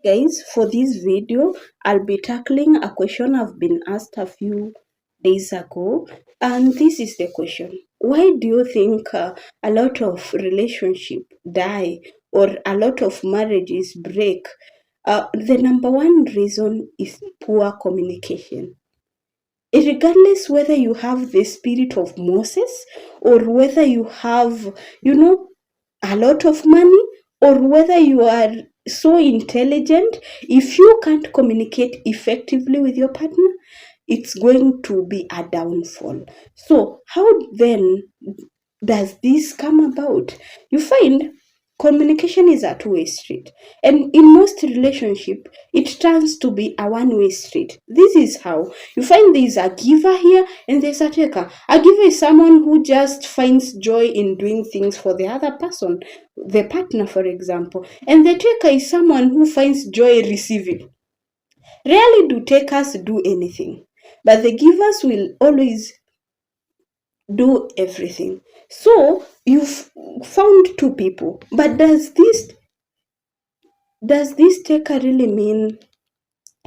Guys, for this video, I'll be tackling a question I've been asked a few days ago, and this is the question. Why do you think a lot of relationship die or a lot of marriages break? The number one reason is poor communication. Regardless whether you have the spirit of Moses or whether you have, a lot of money or whether you are so intelligent, if you can't communicate effectively with your partner, it's going to be a downfall. So, how then does this come about? You find communication is a two-way street, and in most relationship it turns to be a one-way street. This is how you find there's a giver here and there's a taker. A giver is someone who just finds joy in doing things for the other person, the partner, for example, and the taker is someone who finds joy receiving. Rarely do takers do anything, but the givers will always do everything. So you've found two people, but does this taker really mean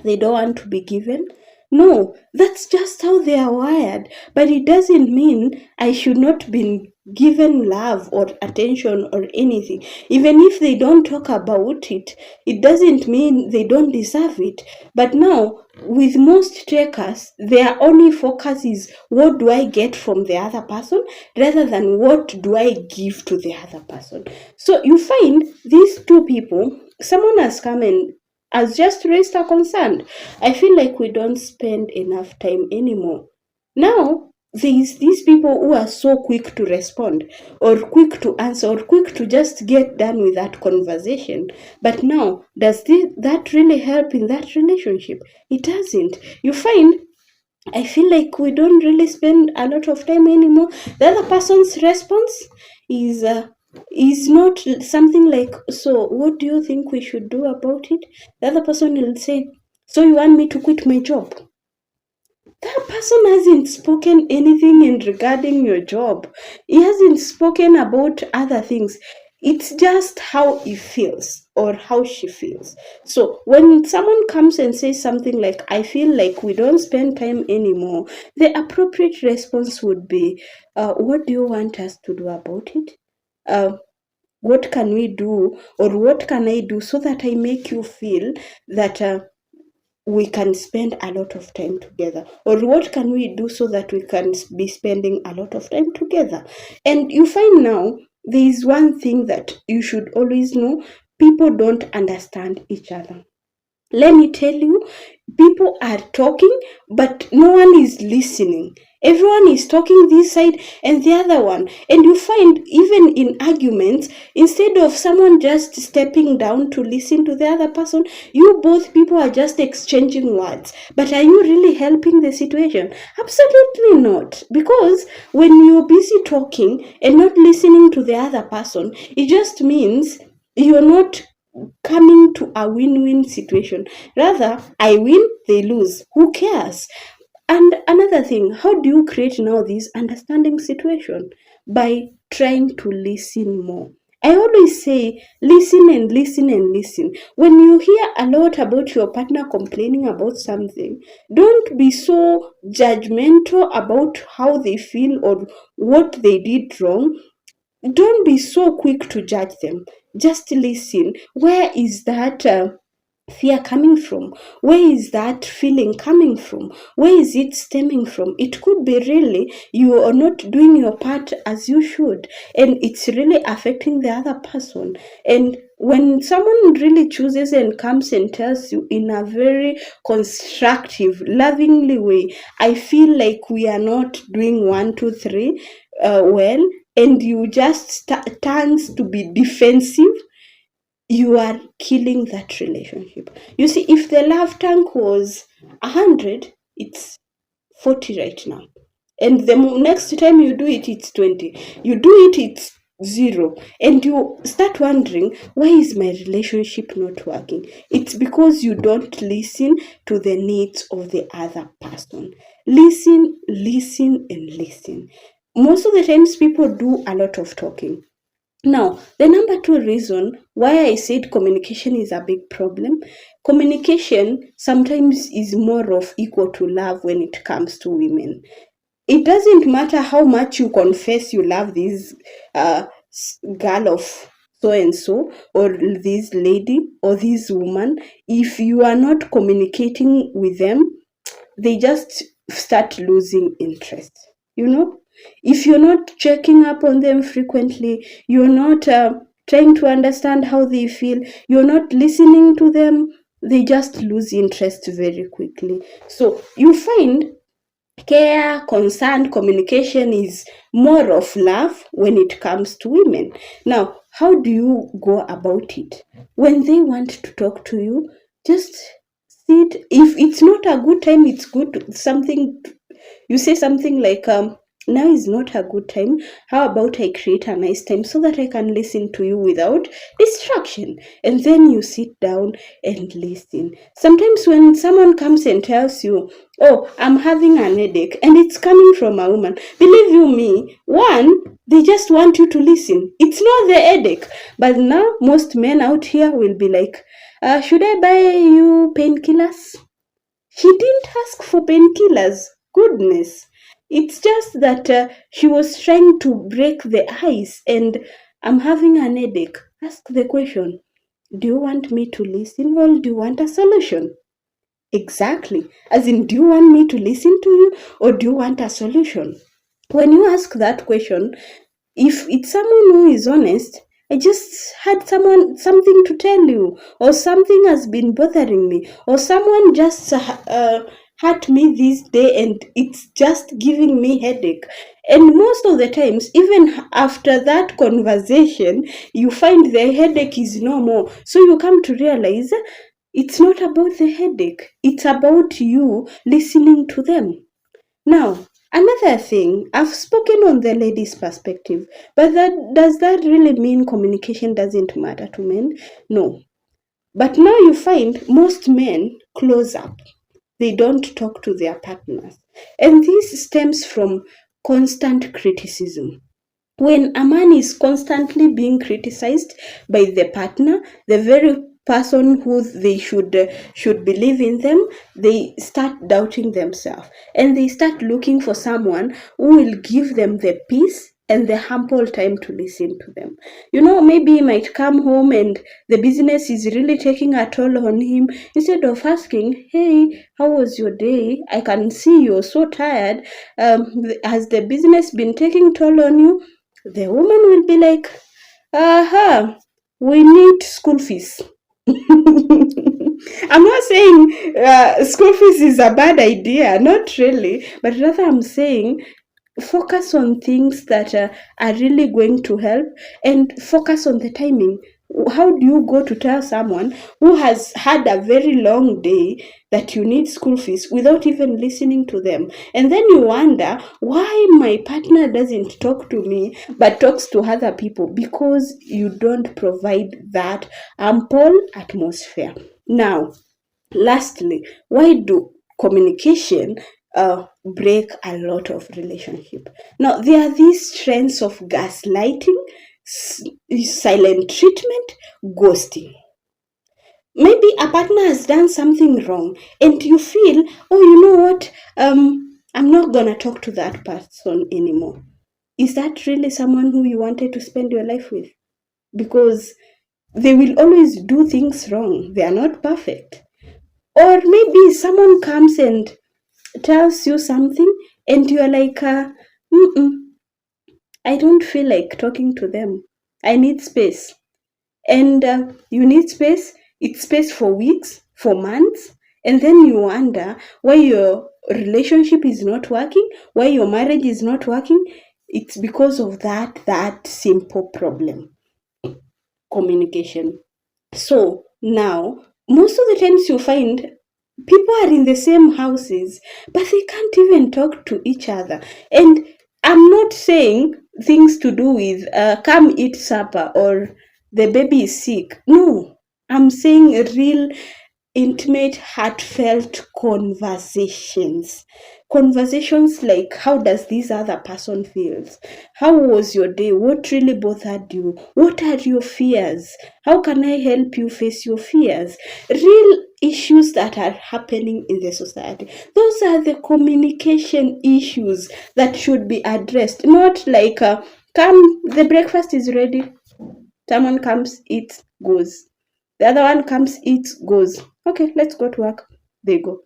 they don't want to be given? No, that's just how they are wired, but it doesn't mean I should not be given love or attention or anything. Even if they don't talk about it, it doesn't mean they don't deserve it. But now, with most takers, their only focus is what do I get from the other person rather than what do I give to the other person. So you find these two people, someone has come and has just raised a concern. I feel like we don't spend enough time anymore. Now, these people who are so quick to respond or quick to answer or quick to just get done with that conversation. But now, does that really help in that relationship? It doesn't. You find I feel like we don't really spend a lot of time anymore. The other person's response is not something like, so what do you think we should do about it? The other person will say, so you want me to quit my job? That person hasn't spoken anything in regarding your job. He hasn't spoken about other things. It's just how he feels or how she feels. So when someone comes and says something like, I feel like we don't spend time anymore, the appropriate response would be, what do you want us to do about it? What can we do, or what can I do so that I make you feel that we can spend a lot of time together, or what can we do so that we can be spending a lot of time together? And you find now there is one thing that you should always know: people don't understand each other. Let me tell you, people are talking, but no one is listening. Everyone is talking this side and the other one. And you find even in arguments, instead of someone just stepping down to listen to the other person, you both people are just exchanging words. But are you really helping the situation? Absolutely not. Because when you're busy talking and not listening to the other person, it just means you're not coming to a win-win situation. Rather, I win, they lose. Who cares? And another thing, how do you create now this understanding situation? By trying to listen more. I always say listen and listen and listen. When you hear a lot about your partner complaining about something, don't be so judgmental about how they feel or what they did wrong. Don't be so quick to judge them. Just listen. Where is that fear coming from? Where is that feeling coming from? Where is it stemming from? It could be really you are not doing your part as you should, and it's really affecting the other person. And when someone really chooses and comes and tells you in a very constructive, lovingly way, I feel like we are not doing 1, 2, 3 well, and you just turns to be defensive, you are killing that relationship. You see, if the love tank was 100, it's 40 right now. And the next time you do it, it's 20. You do it, it's 0. And you start wondering, why is my relationship not working? It's because you don't listen to the needs of the other person. Listen, listen, and listen. Most of the times people do a lot of talking, Now, the number two reason why I said communication is a big problem, communication sometimes is more of equal to love when it comes to women. It doesn't matter how much you confess you love this girl of so and so, or this lady, or this woman. If you are not communicating with them, they just start losing interest. You know, if you're not checking up on them frequently, you're not trying to understand how they feel, you're not listening to them, they just lose interest very quickly. So you find care, concern, communication is more of love when it comes to women. Now, how do you go about it? When they want to talk to you, just sit. If it's not a good time, it's good something you say something like now is not a good time, how about I create a nice time so that I can listen to you without distraction, and then you sit down and listen. Sometimes when someone comes and tells you, oh, I'm having an headache, and it's coming from a woman, believe you me, one, they just want you to listen. It's not the headache. But now most men out here will be like, should I buy you painkillers? She didn't ask for painkillers. Goodness. It's just that she was trying to break the ice, and I'm having an headache. Ask the question, do you want me to listen or do you want a solution? Exactly. As in, do you want me to listen to you or do you want a solution? When you ask that question, if it's someone who is honest, I just had something to tell you, or something has been bothering me, or someone just hurt me this day and it's just giving me headache. And most of the times, even after that conversation, you find the headache is no more. So you come to realize it's not about the headache, it's about you listening to them. Now, another thing, I've spoken on the lady's perspective, but does that really mean communication doesn't matter to men? No. But now you find most men close up. They don't talk to their partners. And this stems from constant criticism. When a man is constantly being criticized by the partner, the very person who they should believe in them, they start doubting themselves, and they start looking for someone who will give them the peace and the ample time to listen to them. You know, maybe he might come home and the business is really taking a toll on him. Instead of asking, hey, how was your day? I can see you're so tired. Has the business been taking toll on you? The woman will be like, aha, we need school fees. I'm not saying school fees is a bad idea, not really, but rather I'm saying focus on things that are really going to help, and focus on the timing. How do you go to tell someone who has had a very long day that you need school fees without even listening to them? And then you wonder why my partner doesn't talk to me but talks to other people, because you don't provide that ample atmosphere. Now, lastly, why do communication break a lot of relationship? Now, there are these trends of gaslighting, silent treatment, ghosting. Maybe a partner has done something wrong and you feel, oh, you know what, I'm not gonna talk to that person anymore. Is that really someone who you wanted to spend your life with? Because they will always do things wrong, they are not perfect. Or maybe someone comes and tells you something and you're like, I don't feel like talking to them. I need space. And you need space, it's space for weeks, for months, and then you wonder why your relationship is not working, why your marriage is not working. It's because of that simple problem, communication. So now, most of the times you find people are in the same houses, but they can't even talk to each other. And I'm not saying things to do with come eat supper or the baby is sick. No, I'm saying real intimate, heartfelt conversations. Conversations like, how does this other person feels? How was your day? What really bothered you? What are your fears? How can I help you face your fears? Real issues that are happening in the society. Those are the communication issues that should be addressed. Not like, come, the breakfast is ready. Someone comes, eats, goes. The other one comes, eats, goes. Okay, let's go to work. They go.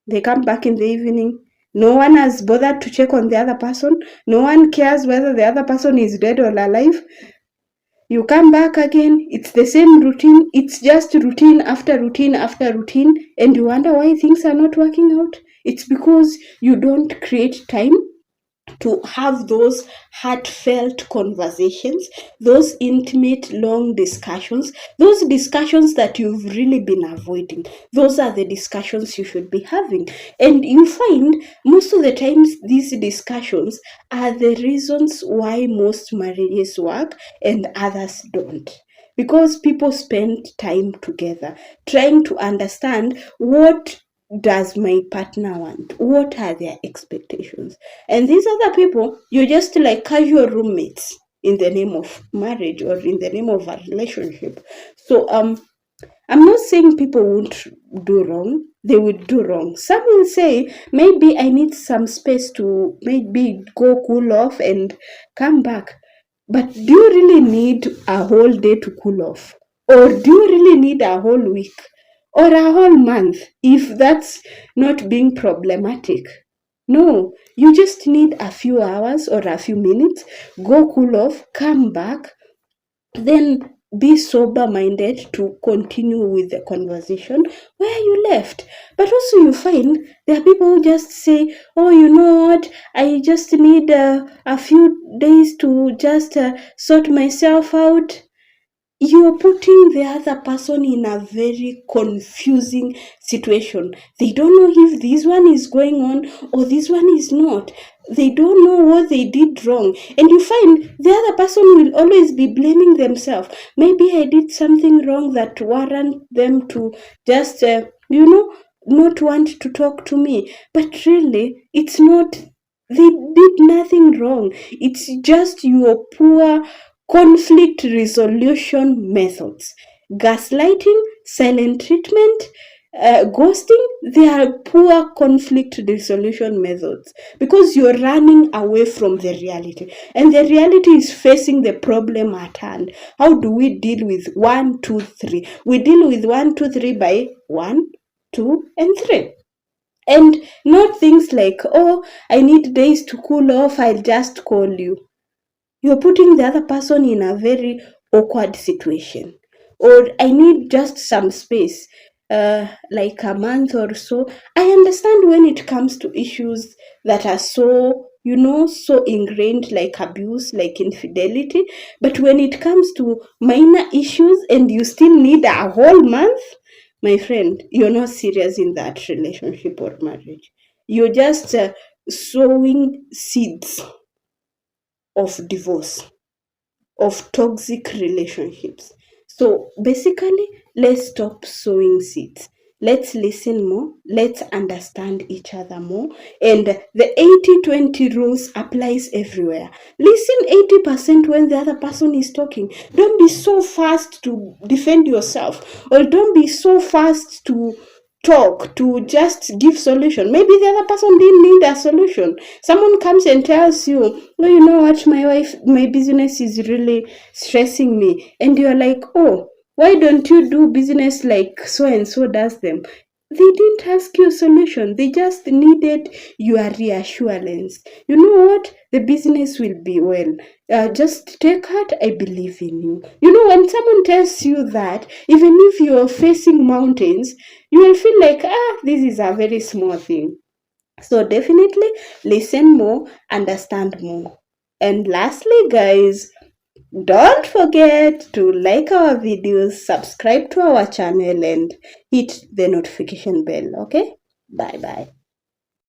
They come back in the evening. No one has bothered to check on the other person. No one cares whether the other person is dead or alive. You come back again. It's the same routine. It's just routine after routine after routine. And you wonder why things are not working out. It's because you don't create time to have those heartfelt conversations, those intimate, long discussions, those discussions that you've really been avoiding. Those are the discussions you should be having. And you find most of the times these discussions are the reasons why most marriages work and others don't. Because people spend time together trying to understand what does my partner want? What are their expectations? And these other people, you're just like casual roommates in the name of marriage or in the name of a relationship. So I'm not saying people won't do wrong. They would do wrong. Some will say, maybe I need some space to maybe go cool off and come back. But do you really need a whole day to cool off? Or do you really need a whole week? Or a whole month, if that's not being problematic? No, you just need a few hours or a few minutes, go cool off, come back, then be sober-minded to continue with the conversation where you left. But also you find there are people who just say, oh, you know what, I just need a few days to just sort myself out. You're putting the other person in a very confusing situation. They don't know if this one is going on or this one is not. They don't know what they did wrong. And you find the other person will always be blaming themselves. Maybe I did something wrong that warrant them to just, not want to talk to me. But really, it's not, they did nothing wrong. It's just your poor conflict resolution methods. Gaslighting, silent treatment, ghosting, they are poor conflict resolution methods because you're running away from the reality. And the reality is facing the problem at hand. How do we deal with 1, 2, 3? We deal with 1, 2, 3 by 1, 2, and 3. And not things like, oh, I need days to cool off, I'll just call you. You're putting the other person in a very awkward situation. Or I need just some space, like a month or so. I understand when it comes to issues that are so, so ingrained, like abuse, like infidelity. But when it comes to minor issues and you still need a whole month, my friend, you're not serious in that relationship or marriage. You're just sowing seeds of divorce, of toxic relationships. So basically, let's stop sowing seeds. Let's listen more. Let's understand each other more. And the 80-20 rules applies everywhere. Listen 80% when the other person is talking. Don't be so fast to defend yourself, or don't be so fast to talk, to just give solution. Maybe the other person didn't need a solution. Someone comes and tells you, oh, you know what, my business is really stressing me. And you're like, oh, why don't you do business like so and so does them? They didn't ask you a solution. They just needed your reassurance. You know what? The business will be well. Just take heart. I believe in you. You know, when someone tells you that, even if you're facing mountains, you will feel like, this is a very small thing. So definitely listen more, understand more. And lastly, guys, don't forget to like our videos, subscribe to our channel, and hit the notification bell. Okay? Bye bye.